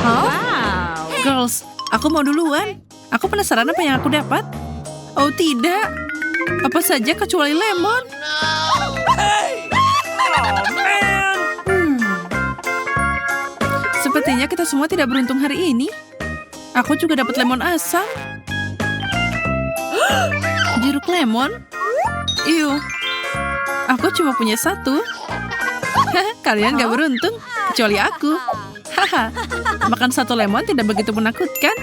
Wow. Girls, aku mau duluan. Aku penasaran apa yang aku dapat. Oh tidak, apa saja kecuali lemon. Sepertinya kita semua tidak beruntung hari ini. Aku juga dapat lemon asam. Jeruk lemon? Iu, aku cuma punya satu. Kalian gak beruntung, kecuali aku. Haha, makan satu lemon tidak begitu menakutkan.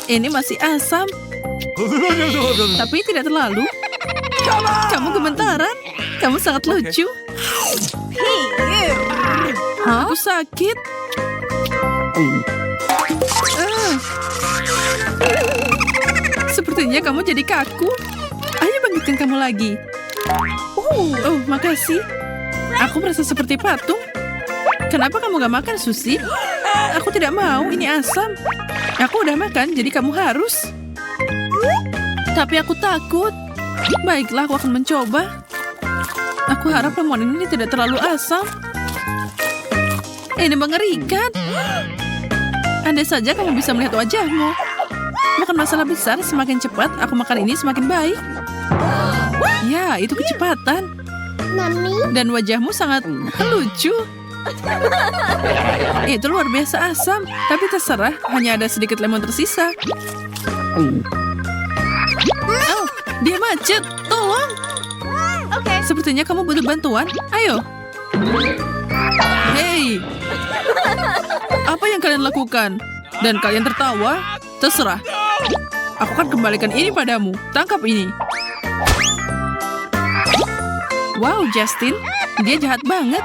Ini masih asam, tapi tidak terlalu. Kamu gemetaran. Kamu sangat lucu. Aku sakit. Sepertinya kamu jadi kaku. Ayo bangkitkan kamu lagi. Oh, makasih. Aku merasa seperti patung. Kenapa kamu gak makan, Susi? Aku tidak mau, ini asam. Aku udah makan, jadi kamu harus. Tapi aku takut. Baiklah, aku akan mencoba. Aku harap lemon ini tidak terlalu asam. Ini mengerikan. Andai saja kamu bisa melihat wajahmu. Bukan masalah besar, semakin cepat aku makan ini semakin baik. Ya, itu kecepatan. Dan wajahmu sangat lucu. Itu luar biasa asam, tapi terserah, hanya ada sedikit lemon tersisa. Oh, dia macet, tolong. Sepertinya kamu butuh bantuan, ayo. Hei, apa yang kalian lakukan? Dan kalian tertawa? Terserah. Aku akan kembalikan ini padamu. Tangkap ini. Wow, Justin, dia jahat banget.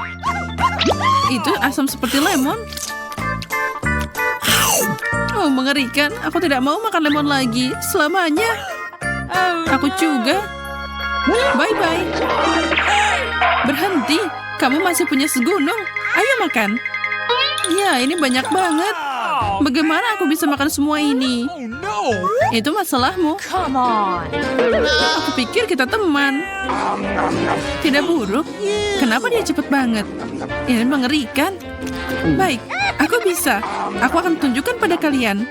Itu asam seperti lemon. Oh, mengerikan. Aku tidak mau makan lemon lagi selamanya. Aku juga. Bye-bye. Berhenti. Kamu masih punya segunung. Ayo makan. Ya, ini banyak banget. Bagaimana aku bisa makan semua ini? Itu masalahmu. Come on. Aku pikir kita teman. Tidak buruk. Kenapa dia cepet banget? Ini mengerikan. Baik, aku bisa. Aku akan tunjukkan pada kalian.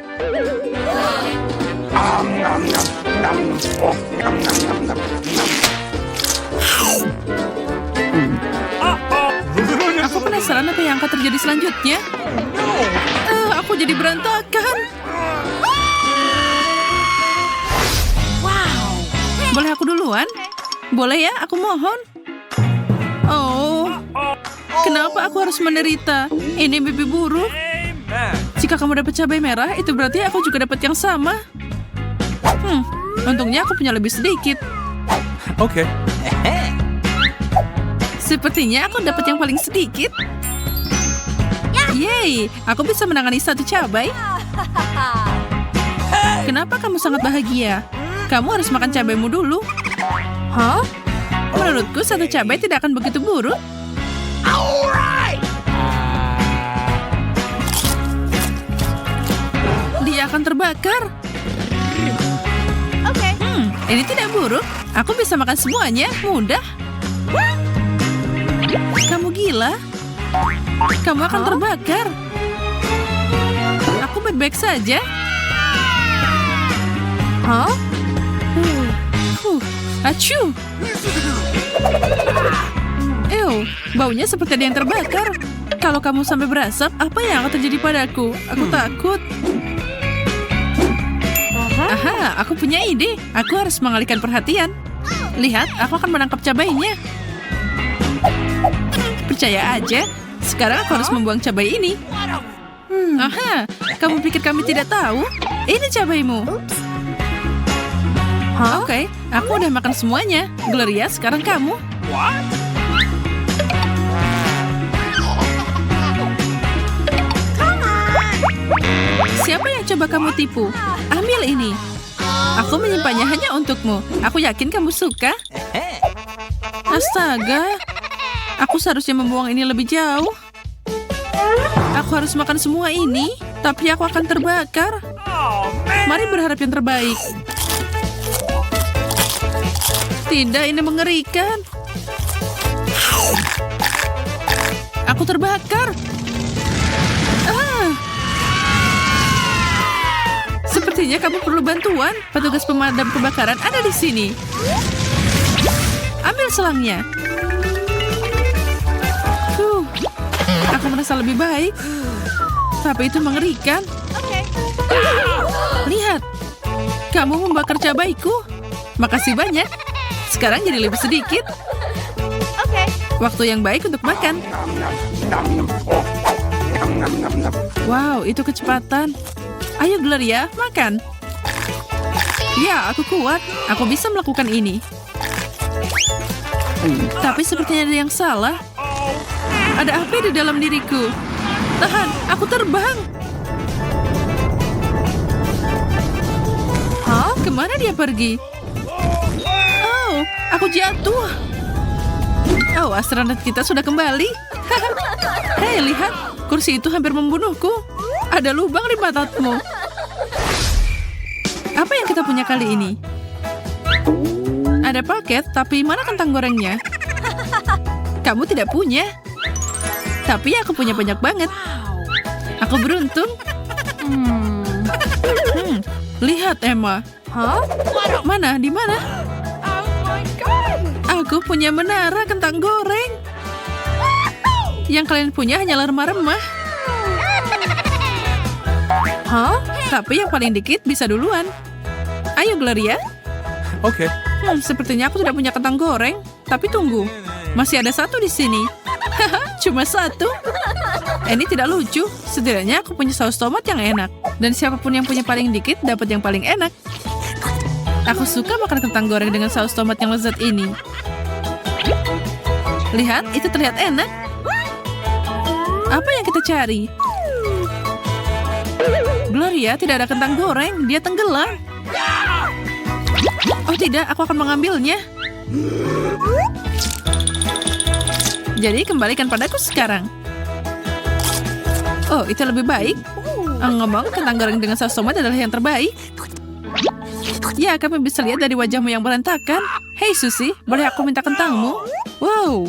Aku penasaran apa yang akan terjadi selanjutnya. Aku jadi berantakan. Wow. Boleh aku duluan? Boleh ya, aku mohon. Oh, kenapa aku harus menderita? Ini mimpi buruk. Jika kamu dapat cabai merah, itu berarti aku juga dapat yang sama. Untungnya aku punya lebih sedikit. Okay. Sepertinya aku dapat yang paling sedikit. Yeay, aku bisa menangani satu cabai. Kenapa kamu sangat bahagia? Kamu harus makan cabaimu dulu. Hah? Menurutku satu cabai tidak akan begitu buruk. Dia akan terbakar. Oke. Ini tidak buruk. Aku bisa makan semuanya, mudah. Kamu gila? Kamu akan terbakar. Aku baik-baik saja. Hah? Acu. Ew, baunya seperti ada yang terbakar. Kalau kamu sampai berasap, apa yang akan terjadi padaku? Aku takut. Aha, aku punya ide. Aku harus mengalihkan perhatian. Lihat, aku akan menangkap cabainya. Percaya aja. Sekarang aku harus membuang cabai ini. Aha, kamu pikir kami tidak tahu? Ini cabaimu. Oke, aku udah makan semuanya. Gloria, sekarang kamu. Siapa yang coba kamu tipu? Ambil ini. Aku menyimpannya hanya untukmu. Aku yakin kamu suka. Astaga. Aku seharusnya membuang ini lebih jauh. Aku harus makan semua ini, tapi aku akan terbakar. Mari berharap yang terbaik. Tidak, ini mengerikan. Aku terbakar. Sepertinya kamu perlu bantuan. Petugas pemadam kebakaran ada di sini. Ambil selangnya. Aku merasa lebih baik. Tapi itu mengerikan. Lihat. Kamu membakar cabaiku. Makasih banyak. Sekarang jadi lebih sedikit. Waktu yang baik untuk makan. Wow, itu kecepatan. Ayo Gloria, makan. Ya, aku kuat. Aku bisa melakukan ini. Tapi sepertinya ada yang salah. Ada api di dalam diriku. Tahan, aku terbang. Hah? Kemana dia pergi? Oh, aku jatuh. Oh, astronot kita sudah kembali. Hei, lihat. Kursi itu hampir membunuhku. Ada lubang di matamu. Apa yang kita punya kali ini? Ada paket, tapi mana kentang gorengnya? Kamu tidak punya. Tapi aku punya banyak banget. Aku beruntung. Lihat, Emma. Mana? Di mana? Aku punya menara kentang goreng. Yang kalian punya hanyalah remah-remah. Tapi yang paling dikit bisa duluan. Ayo, Gloria. Oke. Sepertinya aku tidak punya kentang goreng. Tapi tunggu. Masih ada satu di sini. Cuma satu. Ini tidak lucu. Setidaknya aku punya saus tomat yang enak. Dan siapapun yang punya paling dikit dapat yang paling enak. Aku suka makan kentang goreng dengan saus tomat yang lezat ini. Lihat, itu terlihat enak. Apa yang kita cari? Gloria, tidak ada kentang goreng. Dia tenggelam. Oh tidak, aku akan mengambilnya. Jadi kembalikan padaku sekarang. Oh, itu lebih baik. Ngomong, kentang goreng dengan saus tomat adalah yang terbaik. Ya, kamu bisa lihat dari wajahmu yang berantakan. Hei Susie, boleh aku minta kentangmu? Wow.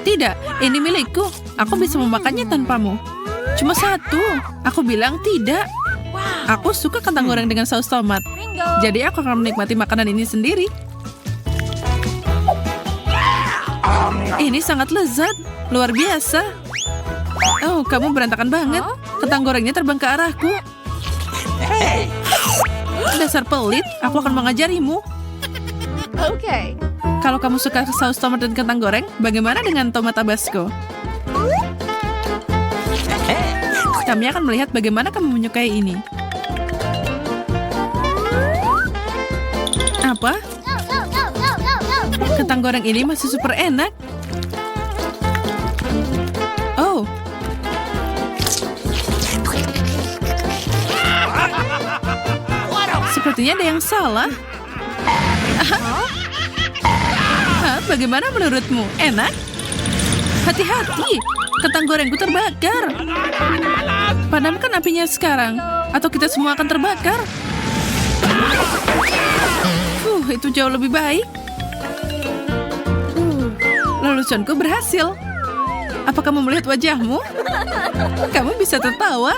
Tidak, ini milikku. Aku bisa memakannya tanpamu. Cuma satu. Aku bilang tidak. Aku suka kentang goreng dengan saus tomat. Jadi aku akan menikmati makanan ini sendiri. Ini sangat lezat. Luar biasa. Oh, kamu berantakan banget. Kentang gorengnya terbang ke arahku. Dasar pelit, aku akan mengajarimu. Kalau kamu suka saus tomat dan kentang goreng, bagaimana dengan tomat tabasco? Kami akan melihat bagaimana kamu menyukai ini. Apa? Kentang goreng ini masih super enak. Oh. Sepertinya ada yang salah. Bagaimana menurutmu? Enak? Hati-hati, kentang gorengku terbakar. Padamkan apinya sekarang, atau kita semua akan terbakar. Itu jauh lebih baik. Leluconku berhasil. Apa kamu melihat wajahmu? Kamu bisa tertawa.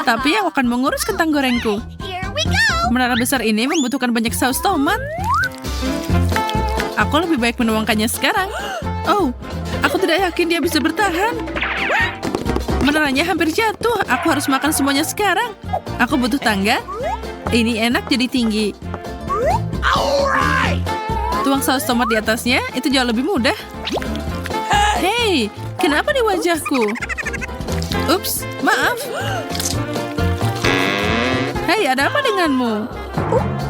Tapi aku akan mengurus kentang gorengku. Menara besar ini membutuhkan banyak saus tomat. Aku lebih baik menuangkannya sekarang. Oh, aku tidak yakin dia bisa bertahan. Menaranya hampir jatuh. Aku harus makan semuanya sekarang. Aku butuh tangga. Ini enak jadi tinggi. Tuang saus tomat di atasnya, itu jauh lebih mudah. Hei, kenapa di wajahku? Ups, maaf. Hei, ada apa denganmu?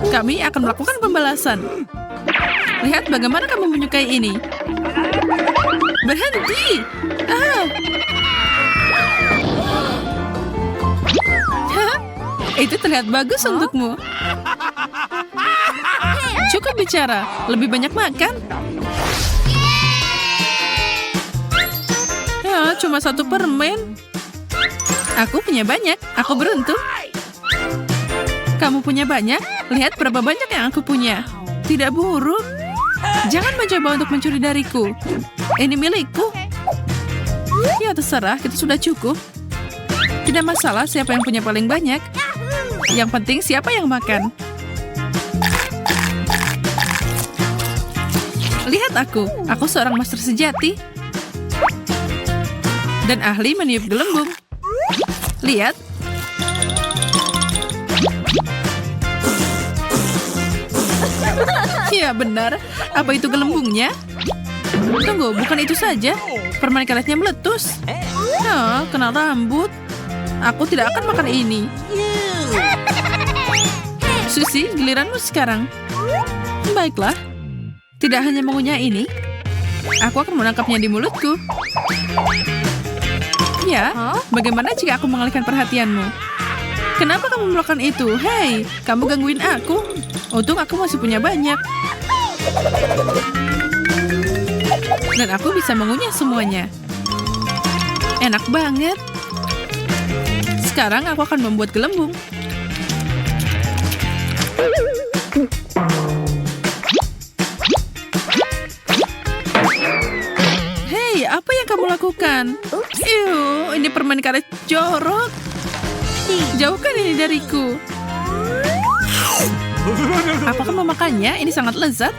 Kami akan melakukan pembalasan. Lihat bagaimana kamu menyukai ini. Berhenti! Itu terlihat bagus untukmu. Cukup bicara, lebih banyak makan. Ya, cuma satu permen. Aku punya banyak, aku beruntung. Kamu punya banyak, lihat berapa banyak yang aku punya. Tidak buruk. Jangan mencoba untuk mencuri dariku. Ini milikku. Ya terserah, kita sudah cukup. Tidak masalah siapa yang punya paling banyak. Yang penting siapa yang makan. Lihat aku seorang master sejati. Dan ahli meniup gelembung. Lihat. Ya benar, apa itu gelembungnya? Tunggu, bukan itu saja. Permen karetnya meletus. Kena rambut. Aku tidak akan makan ini. Susie, giliranmu sekarang. Baiklah. Tidak hanya mengunyah ini, aku akan menangkapnya di mulutku. Ya, bagaimana jika aku mengalihkan perhatianmu? Kenapa kamu melakukan itu? Hei, kamu gangguin aku. Untung aku masih punya banyak. Dan aku bisa mengunyah semuanya. Enak banget. Sekarang aku akan membuat gelembung. Hei, apa yang kamu lakukan? Ini permen karet jorok. Jauhkan ini dariku. Apakah memakannya? Ini sangat lezat.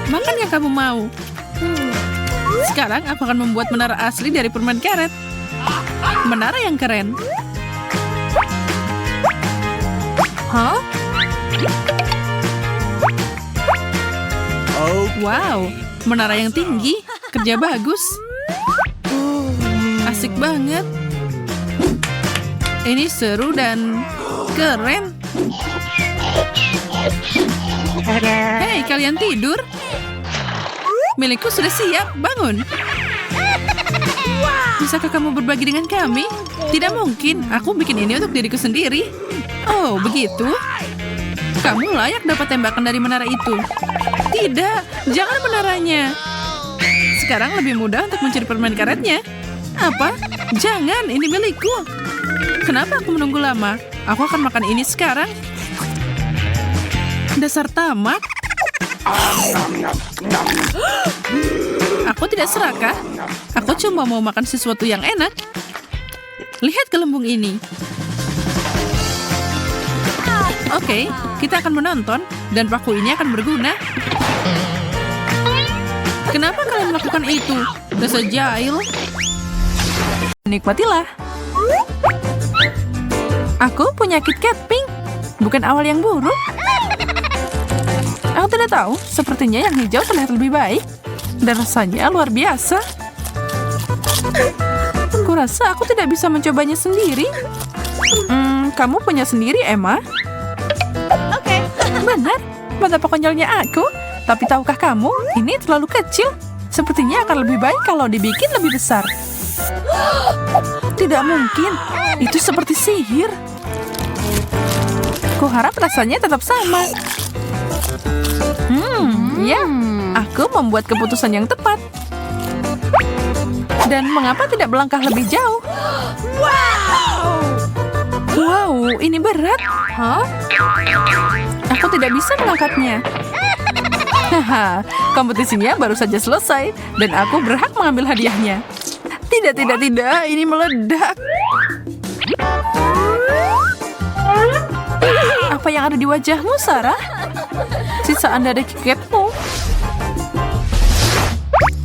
Makan yang kamu mau. Sekarang aku akan membuat menara asli dari permen karet. Menara yang keren. Wow, menara yang tinggi. Kerja bagus. Asik banget. Ini seru dan keren. Hei, kalian tidur? Milikku sudah siap, bangun. Bisakah kamu berbagi dengan kami? Tidak mungkin, aku bikin ini untuk diriku sendiri. Oh, begitu? Kamu layak dapat tembakan dari menara itu. Tidak, jangan menaranya. Sekarang lebih mudah untuk mencuri permen karetnya. Apa? Jangan, ini milikku. Kenapa aku menunggu lama? Aku akan makan ini sekarang. Dasar tamak. Aku tidak serakah. Aku cuma mau makan sesuatu yang enak. Lihat gelembung ini. Oke, kita akan menonton dan paku ini akan berguna. Kenapa kalian melakukan itu? Dasar jahil. Nikmatilah. Aku punya KitKat pink. Bukan awal yang buruk. Aku tidak tahu. Sepertinya yang hijau terlihat lebih baik. Dan rasanya luar biasa. Kurasa aku tidak bisa mencobanya sendiri. Kamu punya sendiri, Emma? Oke. Benar. Betapa konyolnya aku. Tapi tahukah kamu, ini terlalu kecil. Sepertinya akan lebih baik kalau dibikin lebih besar. Tidak mungkin. Itu seperti sihir. Kuharap rasanya tetap sama. Ya. Aku membuat keputusan yang tepat. Dan mengapa tidak melangkah lebih jauh? Wow, ini berat. Aku tidak bisa mengangkatnya. Haha, kompetisinya baru saja selesai dan aku berhak mengambil hadiahnya. Tidak, ini meledak. Apa yang ada di wajahmu, Sarah? Sisaan dari KitKatmu.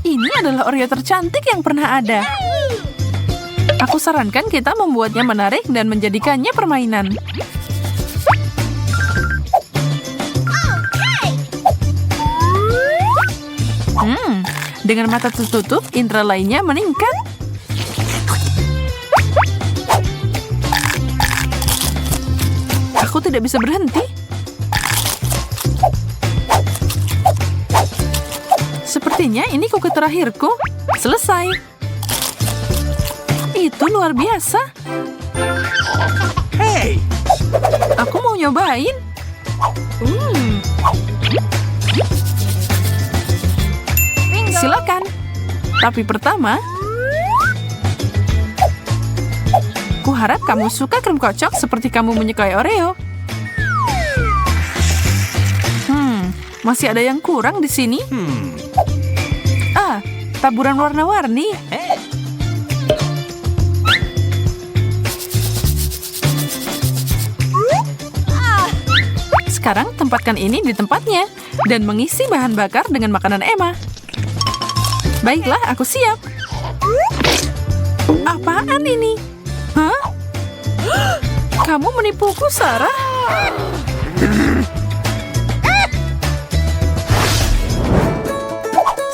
Ini adalah Oreo tercantik yang pernah ada. Aku sarankan kita membuatnya menarik dan menjadikannya permainan. Dengan mata tertutup, indera lainnya meningkat. Aku tidak bisa berhenti. Sepertinya ini kuku terakhirku. Selesai. Itu luar biasa. Hey! Aku mau nyobain. Silakan. Tapi pertama, kuharap kamu suka krim kocok seperti kamu menyukai Oreo. Masih ada yang kurang di sini. Taburan warna-warni. Sekarang tempatkan ini di tempatnya dan mengisi bahan bakar dengan makanan Emma. Baiklah, aku siap. Apaan ini? Hah? Kamu menipuku, Sarah?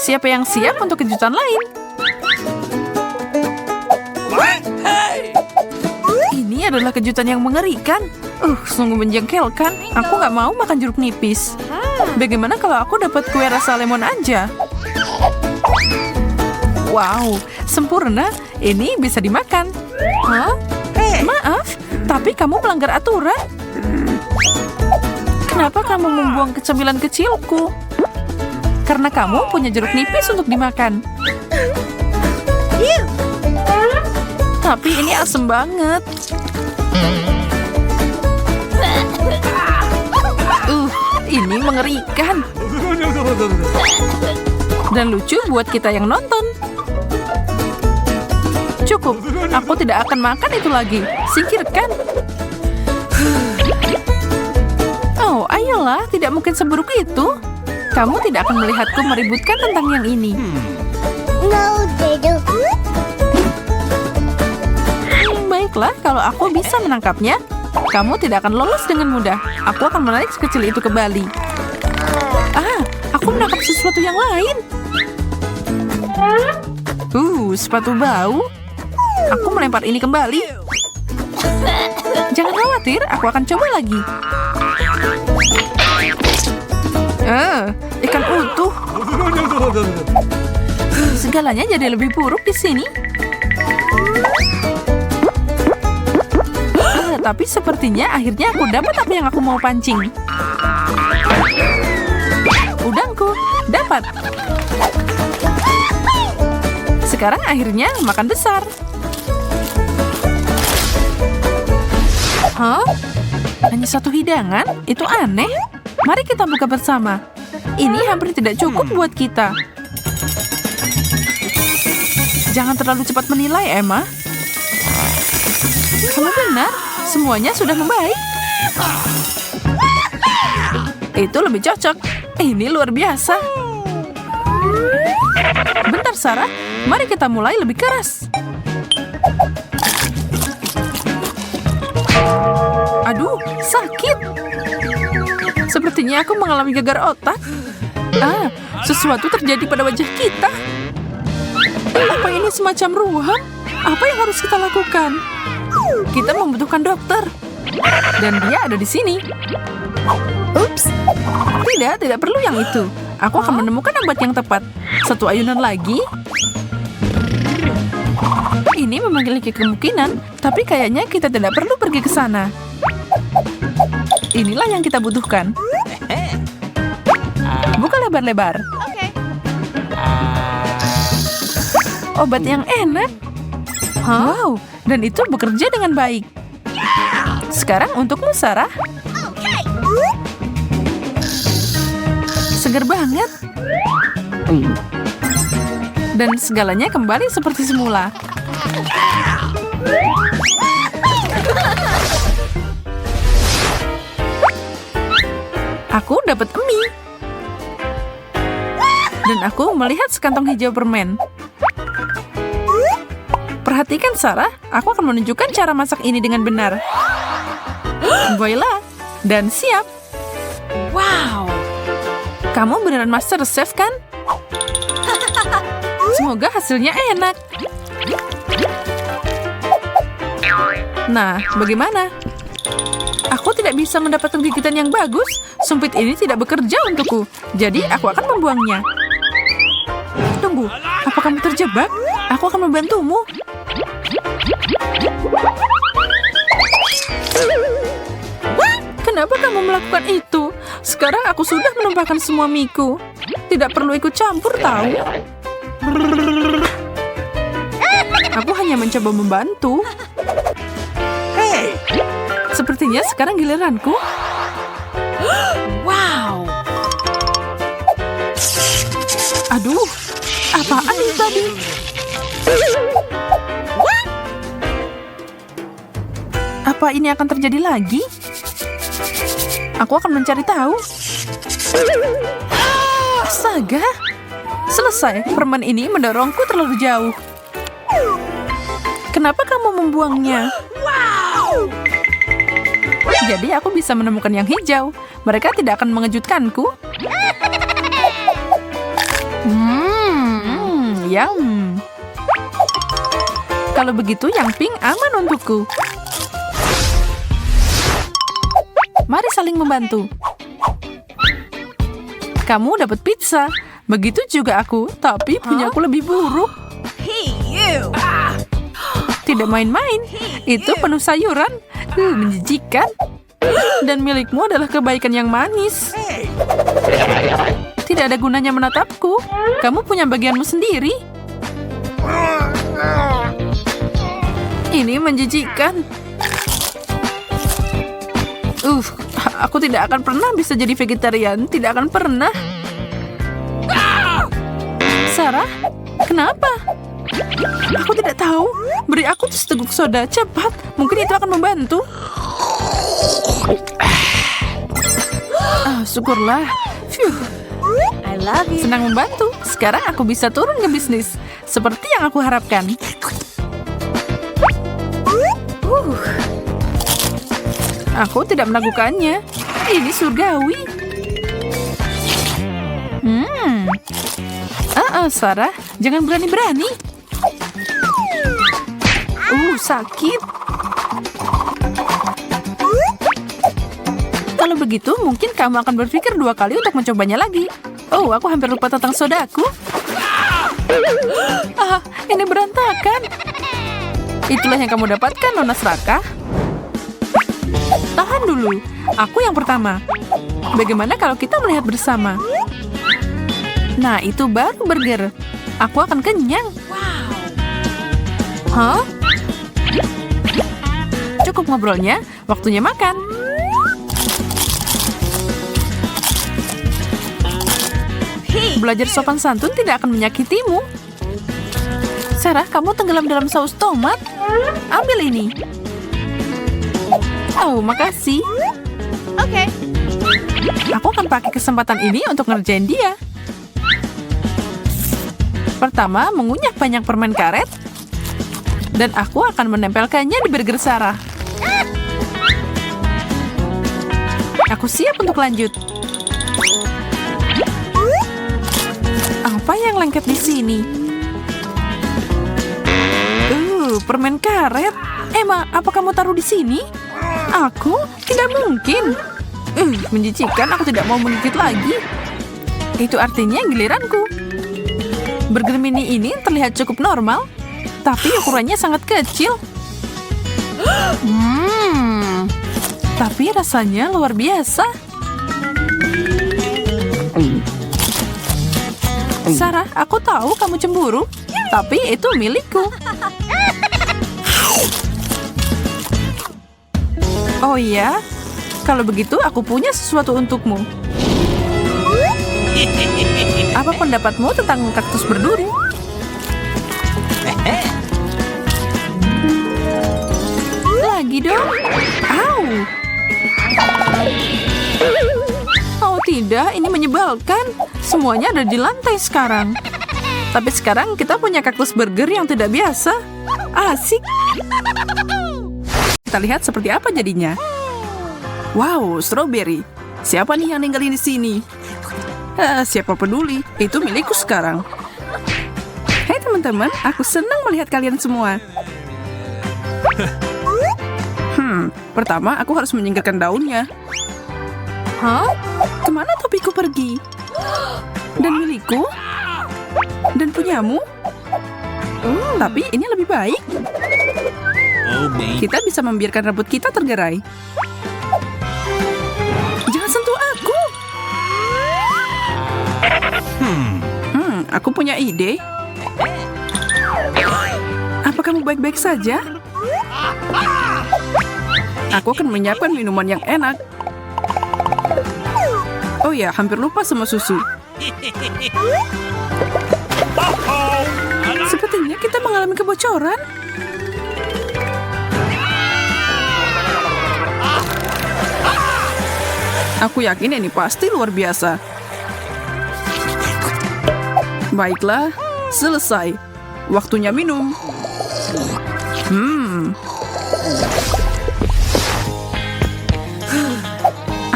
Siapa yang siap untuk kejutan lain? Ini adalah kejutan yang mengerikan. Sungguh menjengkelkan. Aku nggak mau makan jeruk nipis. Bagaimana kalau aku dapat kue rasa lemon aja? Wow, sempurna. Ini bisa dimakan. Hah? Maaf, tapi kamu melanggar aturan. Kenapa kamu membuang kecemilan kecilku? Karena kamu punya jeruk nipis untuk dimakan. Tapi ini asem banget. Ini mengerikan. Dan lucu buat kita yang nonton. Cukup, aku tidak akan makan itu lagi. Singkirkan. Oh, ayolah, tidak mungkin seburuk itu. Kamu tidak akan melihatku meributkan tentang yang ini. No, they don't. Baiklah, kalau aku bisa menangkapnya, kamu tidak akan lolos dengan mudah. Aku akan menarik sekecil itu ke Bali. Aku menangkap sesuatu yang lain. Sepatu bau. Aku melempar ini kembali. Jangan khawatir, aku akan coba lagi. Ikan utuh. Segalanya jadi lebih buruk di sini. Tapi sepertinya akhirnya aku dapat apa yang aku mau pancing. Udangku, dapat. Sekarang akhirnya makan besar. Hah? Hanya satu hidangan? Itu aneh. Mari kita buka bersama. Ini hampir tidak cukup buat kita. Jangan terlalu cepat menilai, Emma. Kamu benar. Semuanya sudah membaik. Itu lebih cocok. Ini luar biasa. Bentar, Sarah. Mari kita mulai lebih keras. Aduh, sakit. Sepertinya aku mengalami gegar otak. Sesuatu terjadi pada wajah kita. Apa ini semacam ruam? Apa yang harus kita lakukan? Kita membutuhkan dokter. Dan dia ada di sini. Oops. Tidak perlu yang itu. Aku akan menemukan obat yang tepat. Satu ayunan lagi. Ini memiliki kemungkinan, tapi kayaknya kita tidak perlu pergi ke sana. Inilah yang kita butuhkan. Buka lebar-lebar. Obat yang enak. Wow, dan itu bekerja dengan baik. Sekarang untukmu, Sarah. Segar banget. Dan segalanya kembali seperti semula. Aku dapat mie. Dan aku melihat sekantong hijau permen. Perhatikan, Sarah. Aku akan menunjukkan cara masak ini dengan benar. Voila. Dan siap. Wow. Kamu beneran master chef, kan? Semoga hasilnya enak. Nah, bagaimana? Aku tidak bisa mendapatkan gigitan yang bagus. Sumpit ini tidak bekerja untukku. Jadi, aku akan membuangnya. Tunggu, apa kamu terjebak? Aku akan membantumu. Kenapa kamu melakukan itu? Sekarang aku sudah menumpahkan semua miku. Tidak perlu ikut campur, tahu? Aku hanya mencoba membantu. Sepertinya sekarang giliranku. Wow. Aduh, apaan itu tadi? Apa ini akan terjadi lagi? Aku akan mencari tahu. Astaga! Selesai, permen ini mendorongku terlalu jauh. Kenapa kamu membuangnya? Jadi aku bisa menemukan yang hijau. Mereka tidak akan mengejutkanku. Yum. Kalau begitu yang pink aman untukku. Mari saling membantu. Kamu dapat pizza. Begitu juga aku, tapi punyaku lebih buruk. Tidak main-main. Itu penuh sayuran. Menjijikan. Dan milikmu adalah kebaikan yang manis. Tidak ada gunanya menatapku. Kamu punya bagianmu sendiri. Ini menjijikan. Aku tidak akan pernah bisa jadi vegetarian. Tidak akan pernah. Sarah, kenapa? Aku tidak tahu. Beri aku seteguk soda, cepat. Mungkin itu akan membantu. Syukurlah. I love you. Senang membantu. Sekarang aku bisa turun ke bisnis. Seperti yang aku harapkan. Aku tidak melakukannya. Ini surgawi. Sarah, jangan berani-berani. Sakit. Kalau begitu, mungkin kamu akan berpikir 2 kali untuk mencobanya lagi. Aku hampir lupa tentang sodaku. Ini berantakan. Itulah yang kamu dapatkan, Nona Serakah. Tahan dulu. Aku yang pertama. Bagaimana kalau kita melihat bersama? Nah, itu baru burger. Aku akan kenyang. Cukup ngobrolnya, waktunya makan. Belajar sopan santun tidak akan menyakitimu. Sarah, kamu tenggelam dalam saus tomat. Ambil ini. Makasih. Oke. Aku akan pakai kesempatan ini untuk ngerjain dia. Pertama, mengunyah banyak permen karet. Dan aku akan menempelkannya di burger Sarah. Aku siap untuk lanjut. Apa yang lengket di sini? Permen karet. Emma, apa kamu taruh di sini? Aku? Tidak mungkin. Menjijikan, aku tidak mau menggigit lagi. Itu artinya giliranku. Burger mini ini terlihat cukup normal, tapi ukurannya sangat kecil. Tapi rasanya luar biasa. Sarah, aku tahu kamu cemburu, tapi itu milikku. Oh iya? Kalau begitu aku punya sesuatu untukmu. Apa pendapatmu tentang kaktus berduri? Lagi dong. Oh tidak, ini menyebalkan. Semuanya ada di lantai sekarang. Tapi sekarang kita punya kaktus burger yang tidak biasa. Asik. Kita lihat seperti apa jadinya. Wow, strawberry. Siapa nih yang ninggalin di sini? Siapa peduli? Itu milikku sekarang. Hai teman-teman, aku senang melihat kalian semua. Pertama aku harus menyingkirkan daunnya. Kemana topiku pergi? Dan milikku? Dan punyamu? Tapi ini lebih baik. Kita bisa membiarkan rambut kita tergerai. Jangan sentuh aku. Aku punya ide. Apa kamu baik-baik saja? Aku akan menyiapkan minuman yang enak. Oh ya, hampir lupa sama susu. Sepertinya kita mengalami kebocoran. Aku yakin ini pasti luar biasa. Baiklah, selesai. Waktunya minum.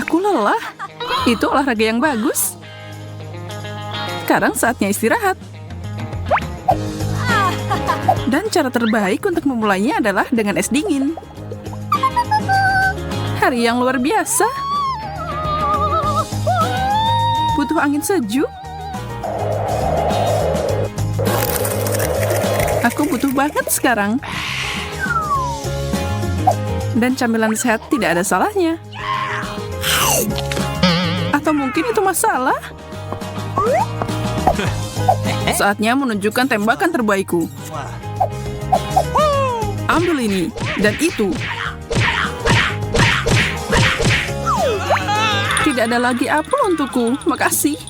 Aku lelah. Itu olahraga yang bagus. Sekarang saatnya istirahat. Dan cara terbaik untuk memulainya adalah dengan es dingin. Hari yang luar biasa. Butuh angin sejuk. Aku butuh banget sekarang. Dan camilan sehat tidak ada salahnya. Atau mungkin itu masalah? Saatnya menunjukkan tembakan terbaikku. Ambil ini dan itu. Tidak ada lagi apel untukku, makasih.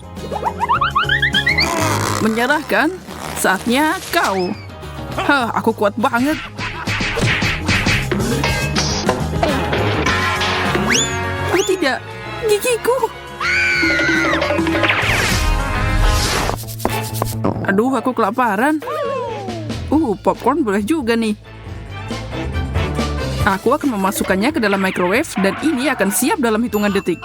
Menyerahkan, saatnya kau. Aku kuat banget. Oh tidak, gigiku. Aduh, aku kelaparan. Popcorn boleh juga nih. Aku akan memasukkannya ke dalam microwave dan ini akan siap dalam hitungan detik.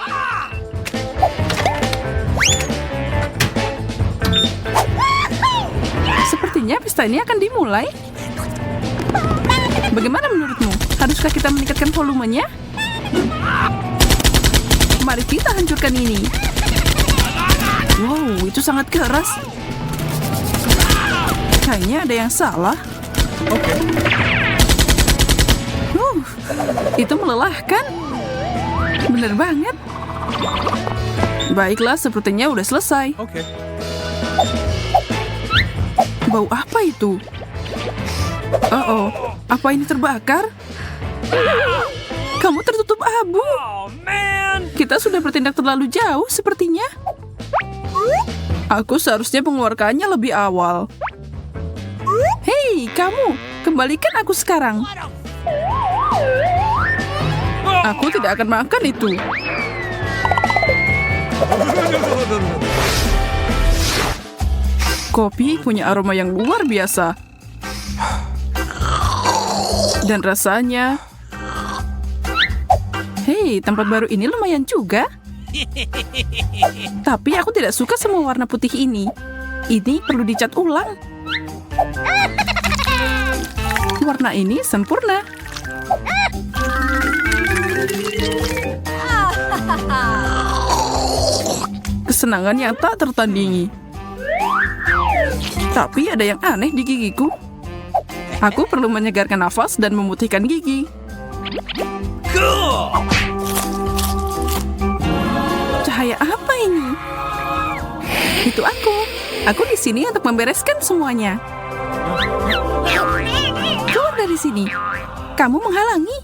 Sepertinya pesta ini akan dimulai. Bagaimana menurutmu? Haruskah kita meningkatkan volumenya? Mari kita hancurkan ini. Wow, itu sangat keras. Kayaknya ada yang salah. Oke. Itu melelahkan. Bener banget. Baiklah, sepertinya udah selesai. Oke. Bau apa itu? Apa ini terbakar? Kamu tertutup abu. Kita sudah bertindak terlalu jauh sepertinya. Aku seharusnya mengeluarkannya lebih awal. Hei, kamu, kembalikan aku sekarang. Aku tidak akan makan itu. Kopi punya aroma yang luar biasa. Dan rasanya... Hei, tempat baru ini lumayan juga. Tapi aku tidak suka semua warna putih ini. Ini perlu dicat ulang. Warna ini sempurna. Kesenangan yang tak tertandingi. Tapi ada yang aneh di gigiku. Aku perlu menyegarkan nafas dan memutihkan gigi. Cahaya apa ini? Itu aku. Aku di sini untuk membereskan semuanya. Keluar dari sini. Kamu menghalangi.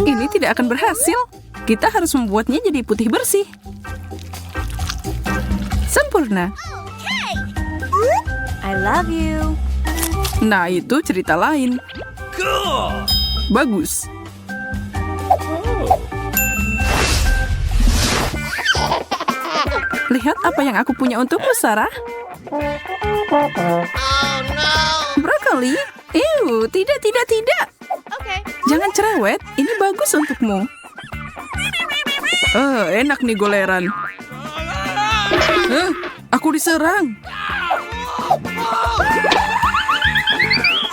Ini tidak akan berhasil. Kita harus membuatnya jadi putih bersih. Sempurna. I love you. Nah, itu cerita lain. Bagus. Lihat apa yang aku punya untukmu, Sarah. Brokoli? Tidak. Okay. Jangan cerewet, ini bagus untukmu. Enak nih goleran. Aku diserang.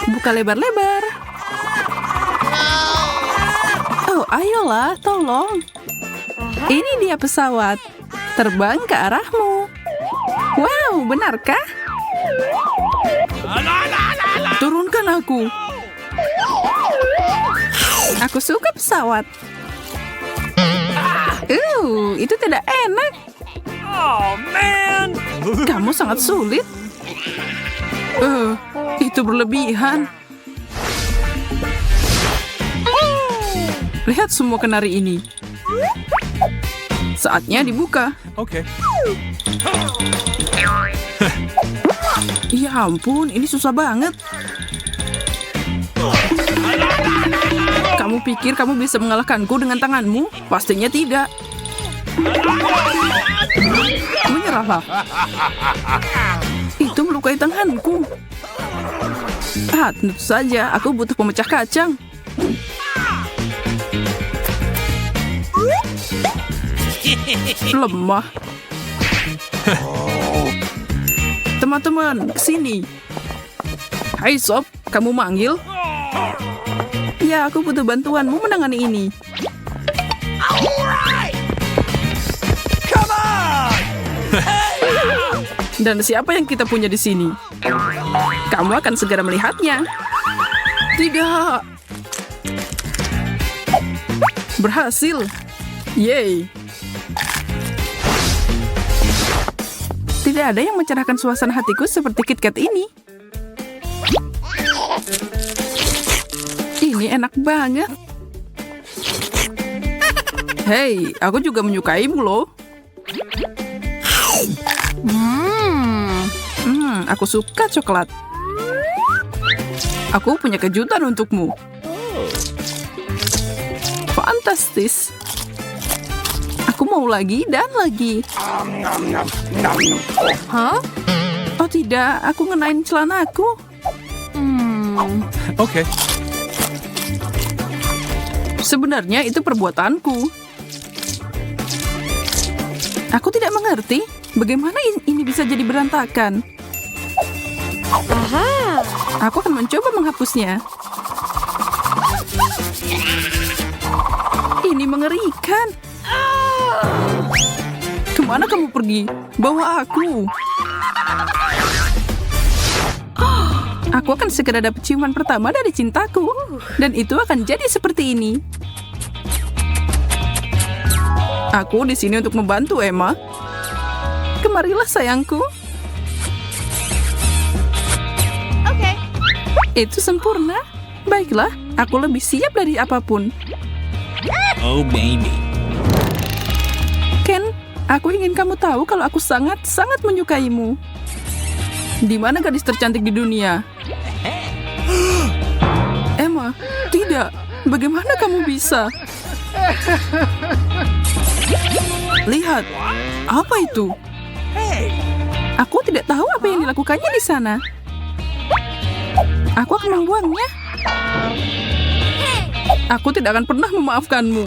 Buka lebar-lebar. Ayolah, tolong. Ini dia pesawat. Terbang ke arahmu. Wow, benarkah? Turunkan aku. Aku suka pesawat. Itu tidak enak. Kamu sangat sulit. Itu berlebihan. Lihat semua kenari ini. Saatnya dibuka. Oke. Ya ampun, ini susah banget. Kamu pikir kamu bisa mengalahkanku dengan tanganmu? Pastinya tidak. Menyerahlah. Itu melukai tanganku. Tentu saja, aku butuh pemecah kacang. Lemah. Teman-teman, kesini. Hai Sob, kamu manggil? Ya, aku butuh bantuanmu menangani ini. Dan siapa yang kita punya di sini? Kamu akan segera melihatnya. Tidak. Berhasil. Yeay. Tidak ada yang mencerahkan suasana hatiku seperti KitKat ini. Ini enak banget. Hei, aku juga menyukaimu loh. Aku suka coklat. Aku punya kejutan untukmu. Fantastis. Aku mau lagi dan lagi. Huh? Oh tidak, aku ngenain celanaku. Okay. Sebenarnya itu perbuatanku. Aku tidak mengerti bagaimana ini bisa jadi berantakan. Aku akan mencoba menghapusnya. Ini mengerikan. Kemana kamu pergi? Bawa aku. Aku akan segera dapat ciuman pertama dari cintaku. Dan itu akan jadi seperti ini. Aku di sini untuk membantu, Emma. Kemarilah, sayangku. Okay. Itu sempurna. Baiklah, aku lebih siap dari apapun. Oh, baby. Ken, aku ingin kamu tahu kalau aku sangat-sangat menyukaimu. Di mana gadis tercantik di dunia? Emma, tidak. Bagaimana kamu bisa? Lihat, apa itu? Aku tidak tahu apa yang dilakukannya di sana. Aku akan membuangnya. Aku tidak akan pernah memaafkanmu.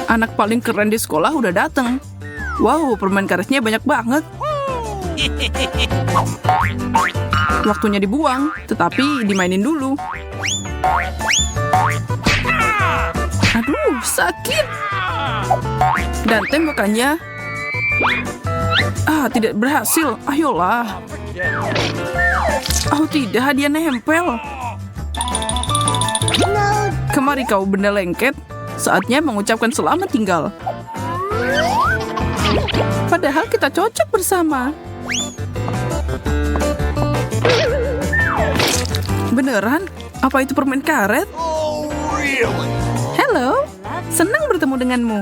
Anak paling keren di sekolah udah datang. Wow, permen karetnya banyak banget. Waktunya dibuang, tetapi dimainin dulu. Aduh, sakit. Dan tembakannya tidak berhasil. Ayolah. Oh tidak, dia nempel. Kemari kau benda lengket. Saatnya mengucapkan selamat tinggal. Padahal kita cocok bersama. Beneran? Apa itu permen karet? Halo, senang bertemu denganmu.